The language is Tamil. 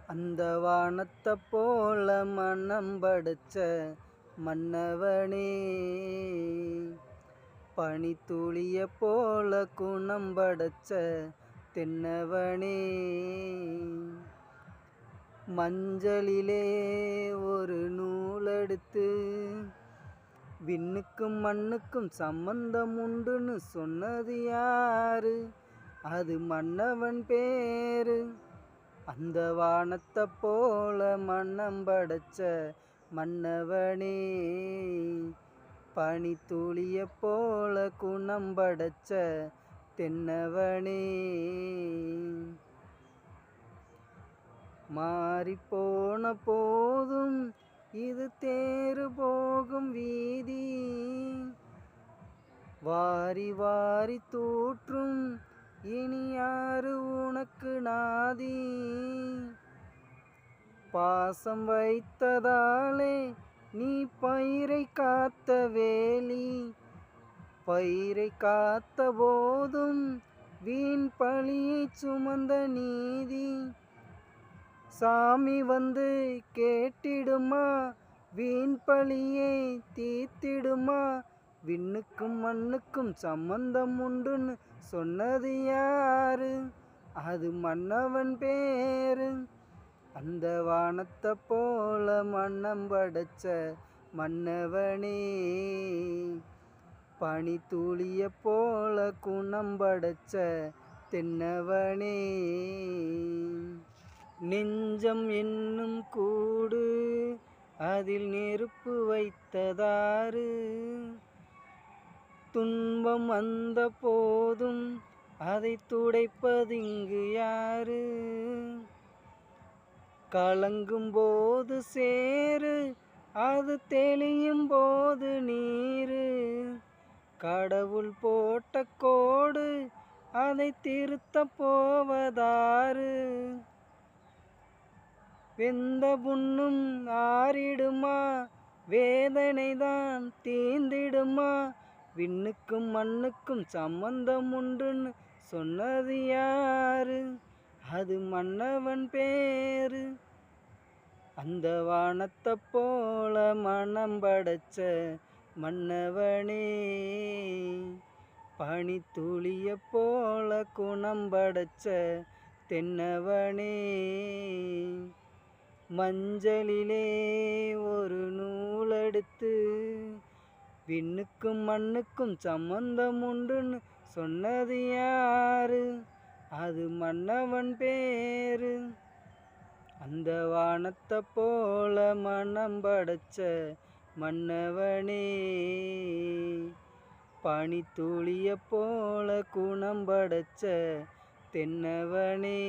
அந்த வானத்தை போல மனம் படைச்ச மன்னவனே, பனித்துளிய போல குணம் படைச்ச தென்னவனே, மஞ்சளிலே ஒரு நூலெடுத்து விண்ணுக்கும் மண்ணுக்கும் சம்பந்தம் உண்டுன்னு சொன்னது யாரு? அது மன்னவன் பேரு. அந்த வானத்தை போல மனம் படைச்ச மன்னவனே, பனித்துளிய போல குணம் படைச்ச தென்னவனே, மாறிப்போன போதும் இது தேறு போகும் வீதி, வாரி வாரி தூற்றும் இனி யாரு உனக்கு நாதி? பாசம் வைத்ததாலே நீ பயிரை காத்த வேலி, பயிரை காத்த போதும் வீண் பழியை சுமந்த நீதி, சாமி வந்து கேட்டிடுமா வீண் பழியை தீர்த்திடுமா? விண்ணுக்கும் மண்ணுக்கும் சம்பந்தம் உண்டுன்னு சொன்னது யாரு? அது மன்னவன் பேரு. அந்த வானத்தை போல மனம் படைச்ச மன்னவனே, பனித்துளிய போல குணம் படைச்ச தென்னவனே, நெஞ்சம் என்னும் கூடு அதில் நெருப்பு வைத்ததாரு? துன்பம் வந்த போதும் அதை துடைப்பதிங்கு யாரு? கலங்கும் போது சேரு, அது தெளியும் போது நீரு, கடவுள் போட்ட கோடு அதை திருத்த போவதாரு? வெந்த புண்ணும் ஆறிடுமா, வேதனைதான் தீந்திடுமா? விண்ணுக்கும் மண்ணுக்கும் சம்பந்தம் உண்டுன்னு சொன்னது யாரு? அது மன்னவன் பேரு. அந்த வானத்தை போல மனம் படைச்ச மன்னவனே, பனித்துளிய போல குணம் படைச்ச தென்னவனே, மஞ்சளிலே ஒரு நூலெடுத்து விண்ணுக்கும் மண்ணுக்கும் சம்பந்தம் உண்டுன்னு சொன்னது யாரு? அது மன்னவன் பேரு. அந்த வானத்தை போல மனம் படைச்ச மன்னவனே, பனித்துளிய போல குணம் படைச்ச தென்னவனே.